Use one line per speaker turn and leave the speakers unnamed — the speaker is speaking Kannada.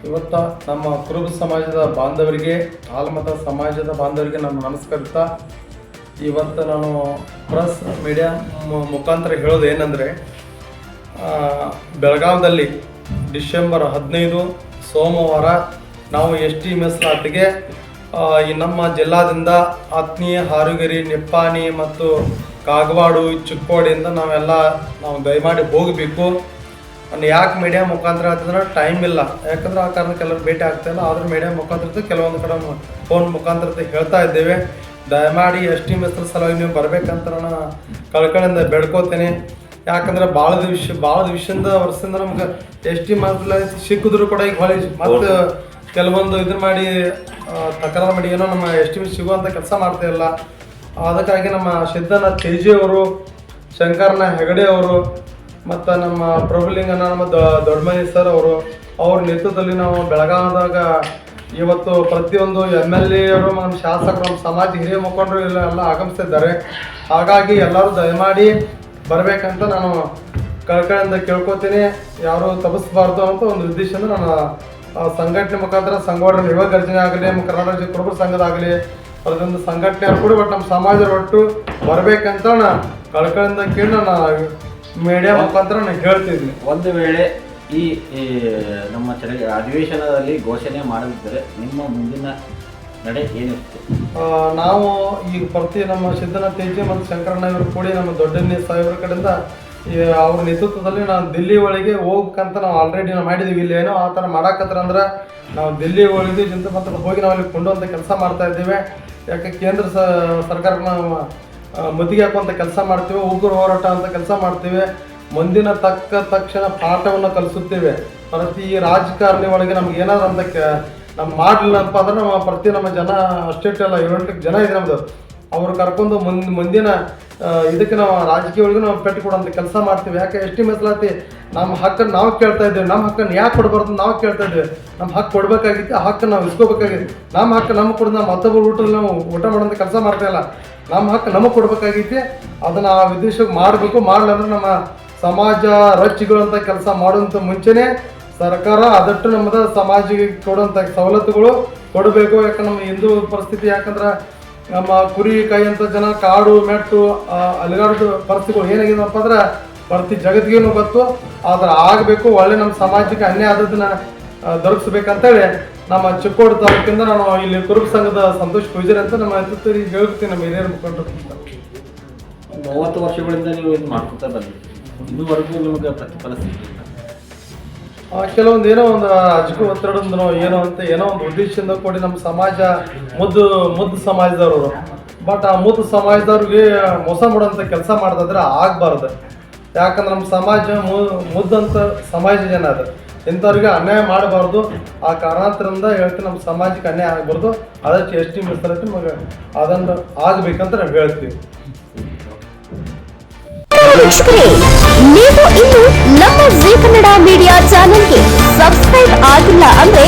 ಇವತ್ತ ನಮ್ಮ ಕುರುಬ ಸಮಾಜದ ಬಾಂಧವರಿಗೆ ಆಲ್ಮತ ಸಮಾಜದ ಬಾಂಧವರಿಗೆ ನಾನು ನಮಸ್ಕರಿಸ್ತಾ ಇವತ್ತು ನಾನು ಪ್ರೆಸ್ ಮೀಡಿಯಾ ಮುಖಾಂತರ ಹೇಳೋದು ಏನಂದರೆ ಬೆಳಗಾವಿಯಲ್ಲಿ ಡಿಸೆಂಬರ್ 15 ಸೋಮವಾರ ನಾವು ST ಮೀಸಲಾತಿಗೆ ಈ ನಮ್ಮ ಜಿಲ್ಲಾದಿಂದ ಆತ್ಮೀಯ ಹಾರುಗೆರೆ ನಿಪ್ಪಾಣಿ ಮತ್ತು ಕಾಗವಾಡು ಚಿಕ್ಕೋಡಿಯಿಂದ ನಾವು ದಯಮಾಡಿ ಹೋಗಬೇಕು. ಯಾಕೆ ಮೀಡಿಯಾ ಮುಖಾಂತರ ಆಗ್ತದಂದ್ರೆ ಟೈಮ್ ಇಲ್ಲ, ಯಾಕಂದ್ರೆ ಆ ಕಾರಣಕ್ಕೆ ಎಲ್ಲರೂ ಭೇಟಿ ಆಗ್ತಾಯಿಲ್ಲ. ಆದರೂ ಮೀಡಿಯಾ ಮುಖಾಂತರ ಕೆಲವೊಂದು ಕಡೆ ಫೋನ್ ಮುಖಾಂತರ ಹೇಳ್ತಾ ಇದ್ದೇವೆ. ದಯಮಾಡಿ ST ಮೀಸಲು ಸಲುವಾಗಿ ನೀವು ಬರಬೇಕಂತ ನಾನು ಕಳ್ಕಳಿಂದ ಬೇಡ್ಕೋತೇನೆ. ಯಾಕಂದ್ರೆ ಭಾಳ ದಿವಸದಿಂದ ವರ್ಷದಿಂದ ನಮ್ಗೆ ST ಮೀಸಲಾತಿ ಸಿಕ್ಕಿದ್ರು ಕೂಡ ಈಗ ಹೊಳಿ ಮತ್ತು ಕೆಲವೊಂದು ಇದನ್ನ ಮಾಡಿ ತಕರಾರು ಮಾಡಿ ಏನೋ ನಮ್ಮ ST ಸಿಗುವಂಥ ಕೆಲಸ ಮಾಡ್ತಾ ಇಲ್ಲ. ಅದಕ್ಕಾಗಿ ನಮ್ಮ ಸಿದ್ದನಾಥ್ ತೇಜಿ ಅವರು, ಶಂಕರನ ಹೆಗಡೆ ಅವರು ಮತ್ತು ನಮ್ಮ ಪ್ರಭುಲಿಂಗನ ನಮ್ಮ ದೊಡ್ಡಮನಿ ಸರ್ ಅವ್ರ ನೇತೃತ್ವದಲ್ಲಿ ನಾವು ಬೆಳಗಾವಿದಾಗ ಇವತ್ತು ಪ್ರತಿಯೊಂದು MLA ಅವರು ನಮ್ಮ ಶಾಸಕರು, ನಮ್ಮ ಸಮಾಜ ಹಿರಿಯ ಮುಖಂಡರು ಎಲ್ಲ ಆಗಮಿಸ್ತಿದ್ದಾರೆ. ಹಾಗಾಗಿ ಎಲ್ಲರೂ ದಯಮಾಡಿ ಬರಬೇಕಂತ ನಾನು ಕಳ್ಕಳಿಂದ ಕೇಳ್ಕೊತೀನಿ. ಯಾರು ತಪ್ಪಿಸಬಾರ್ದು ಅಂತ ಒಂದು ಉದ್ದೇಶದಿಂದ ನಾನು ಸಂಘಟನೆ ಮುಖಾಂತರ ಸಂಘಟನೆ ಯುವ ಗರ್ಜನೆ ಆಗಲಿ, ನಮ್ಮ ಕರ್ನಾಟಕ ಕುರುಬರ ಸಂಘದಾಗಲಿ ಅದೊಂದು ಸಂಘಟನೆ ಕೂಡ ಬಟ್ ನಮ್ಮ ಸಮಾಜದ ಒಟ್ಟು ಬರಬೇಕಂತ ನಾನು ಕಳ್ಕಳಿಂದ ಕೇಳಿ ನಾನು ಮೀಡಿಯಾ ಮುಖಾಂತರ ನಾನು ಹೇಳ್ತಿದ್ದೀನಿ.
ಒಂದು ವೇಳೆ ಈ ನಮ್ಮ ಅಧಿವೇಶನದಲ್ಲಿ ಘೋಷಣೆ ಮಾಡದಿದ್ದರೆ ನಿಮ್ಮ ಮುಂದಿನ ನಡೆ ಏನಿರುತ್ತೆ?
ನಾವು ಈಗ ಪ್ರತಿ ನಮ್ಮ ಸಿದ್ದನಾಥ್ ತೇಜಿ ಮತ್ತು ಶಂಕರಣ್ಣ ಇವರು ಕೂಡಿ ನಮ್ಮ ದೊಡ್ಡಣ್ಣ ಸಾಹೇಬ್ರ ಕಡೆಯಿಂದ ಅವ್ರ ನೇತೃತ್ವದಲ್ಲಿ ನಾವು ದಿಲ್ಲಿ ಒಳಗೆ ಹೋಗ್ಬೇಕಂತ ನಾವು ಆಲ್ರೆಡಿ ನಾವು ಮಾಡಿದ್ದೀವಿ. ಇಲ್ಲಿ ಏನೋ ಆ ಥರ ಮಾಡಾಕತ್ರಂದ್ರೆ ನಾವು ದಿಲ್ಲಿ ಒಳಗೆ ಜನತಾ ಹೋಗಿ ನಾವು ಅಲ್ಲಿ ಕೊಂಡುವಂಥ ಕೆಲಸ ಮಾಡ್ತಾ ಇದ್ದೇವೆ. ಯಾಕೆ ಕೇಂದ್ರ ಸರ್ಕಾರ ನಾವು ಮುತ್ತಿಗೆ ಹಾಕುವಂಥ ಕೆಲಸ ಮಾಡ್ತೀವಿ, ಉಗ್ರ ಹೋರಾಟ ಅಂತ ಕೆಲಸ ಮಾಡ್ತೀವಿ. ಮುಂದಿನ ತಕ್ಷಣ ಪಾಠವನ್ನು ಕಲಿಸುತ್ತೇವೆ. ಪ್ರತಿ ರಾಜಕಾರಣಿ ಒಳಗೆ ನಮ್ಗೆ ಏನಾದ್ರು ಅಂತ ನಮ್ಮ ಮಾಡಲಿಲ್ಲಪ್ಪ ಅಂದ್ರೆ ನಮ್ಮ ಜನ ಅಷ್ಟೇ ಅಲ್ಲ 7 ಜನ ಇದೆ ನಮ್ಮದು, ಅವ್ರು ಕರ್ಕೊಂಡು ಮುಂದಿನ ಇದಕ್ಕೆ ನಾವು ರಾಜಕೀಯ ಒಳಗೆ ನಾವು ಪೆಟ್ಟು ಕೊಡುವಂಥ ಕೆಲಸ ಮಾಡ್ತೀವಿ. ಯಾಕೆ ST ಮೀಸಲಾತಿ ನಮ್ಮ ಹಕ್ಕನ್ನು ನಾವು ಕೇಳ್ತಾ ಇದ್ದೇವೆ. ನಮ್ಮ ಹಕ್ಕನ್ನು ಯಾಕೆ ಕೊಡಬಾರ್ದು ನಾವು ಕೇಳ್ತಾ ಇದ್ದೇವೆ. ನಮ್ಮ ಹಕ್ಕು ಕೊಡಬೇಕಾಗಿತ್ತು, ಆ ಹಕ್ಕನ್ನು ನಾವು ಇಸ್ಕೋಬೇಕಾಗಿತ್ತು. ನಮ್ಮ ಹಕ್ಕು ನಮಗೆ ಕೊಡೋದು ನಾವು ಮತ್ತೊಬ್ಬರು ಊಟದಲ್ಲಿ ನಾವು ಊಟ ಮಾಡೋಂಥ ಕೆಲಸ ಮಾಡ್ತಾ ಇಲ್ಲ. ನಮ್ಮ ಹಕ್ಕು ನಮಗೆ ಕೊಡಬೇಕಾಗಿತ್ತು, ಅದನ್ನು ಆ ಉದ್ದೇಶಕ್ಕೆ ಮಾಡಬೇಕು. ಮಾಡಲಾಂದ್ರೆ ನಮ್ಮ ಸಮಾಜ ರಚ್ಚಿಗಳಂಥ ಕೆಲಸ ಮಾಡುವಂಥ ಮುಂಚೆನೇ ಸರ್ಕಾರ ಆದಷ್ಟು ನಮ್ಮದು ಸಮಾಜಕ್ಕೆ ಕೊಡುವಂಥ ಸವಲತ್ತುಗಳು ಕೊಡಬೇಕು. ಯಾಕಂದ್ರೆ ನಮ್ಮ ಹಿಂದೂ ಪರಿಸ್ಥಿತಿ, ಯಾಕಂದ್ರೆ ನಮ್ಮ ಕುರಿ ಕಾಯುವಂಥ ಜನ ಕಾಡು ಮೆಟ್ಟು ಅಲುಗಾಡೋದು ಪರಿಸ್ಥಿತಿಗಳು ಏನಾಗಿದೆಪ್ಪ ಅಂದ್ರೆ ಪ್ರತಿ ಜಗತ್ತಿಗೇನು ಗೊತ್ತು. ಆದ್ರೆ ಆಗಬೇಕು, ಒಳ್ಳೆ ನಮ್ಮ ಸಮಾಜಕ್ಕೆ ಅನ್ಯಾಯ ಆದದನ್ನ ದೊರಕಿಸ್ಬೇಕಂತೇಳಿ ನಮ್ಮ ಚಿಕ್ಕೋಡಿ ತಾಲೂಕಿಂದ ನಾನು ಇಲ್ಲಿ ಕುರುಬ ಸಂಘದ ಸಂತೋಷ್ ಪೂಜಾರಿ ಅಂತ ನಮ್ಮ ನೇತೃತ್ವದಲ್ಲಿ ಹೇಳ್ತೀನಿ. ನಮ್ಮ ಹಿರಿಯರ ಮುಖಂಡರು
30 ವರ್ಷಗಳಿಂದ ನೀವು ಇದು ಮಾಡ್ಕೊತಾ ಬಂದಿದ್ದೀರಿ, ಇದುವರೆಗೂ ನಿಮಗೆ ಪ್ರತಿಫಲ ಸಿಗಲಿಲ್ಲ.
ಕೆಲವೊಂದು ಏನೋ ಒಂದು ರಾಜಕೀಯ ಒತ್ತಡದಿಂದನೋ ಏನೋ ಒಂದು ಉದ್ದೇಶದಿಂದ ಕೂಡಿ ನಮ್ಮ ಸಮಾಜ ಮುದ್ದು ಸಮಾಜದವರು, ಬಟ್ ಆ ಮುದ್ದು ಸಮಾಜದವ್ರಿಗೆ ಮೋಸ ಮಾಡುವಂಥ ಕೆಲಸ ಮಾಡ್ದಾದ್ರೆ ಆಗಬಾರ್ದು. ಯಾಕಂದ್ರೆ ನಮ್ಮ ಸಮಾಜ ಮುದ್ದಂಥ ಸಮಾಜ ಜನ ಅದು, ಇಂಥವ್ರಿಗೆ ಅನ್ಯಾಯ ಮಾಡಬಾರ್ದು. ಆ ಕಾರಣಾಂತರದಿಂದ ಹೇಳ್ತೀನಿ, ನಮ್ಮ ಸಮಾಜಕ್ಕೆ ಅನ್ಯಾಯ ಆಗಬಾರ್ದು. ಅದಕ್ಕೆ ST ಮೀಸಲಾತಿ ನಮಗೆ ಅದನ್ನು ಆಗಬೇಕಂತ ನಾವು ಹೇಳ್ತೀವಿ.
ನೀವು ಇನ್ನು ನಮ್ಮ ಜೀ ಕನ್ನಡ ಮೀಡಿಯಾ ಚಾನೆಲ್ಗೆ ಸಬ್ಸ್ಕ್ರೈಬ್ ಆಗಿಲ್ಲ ಅಂದ್ರೆ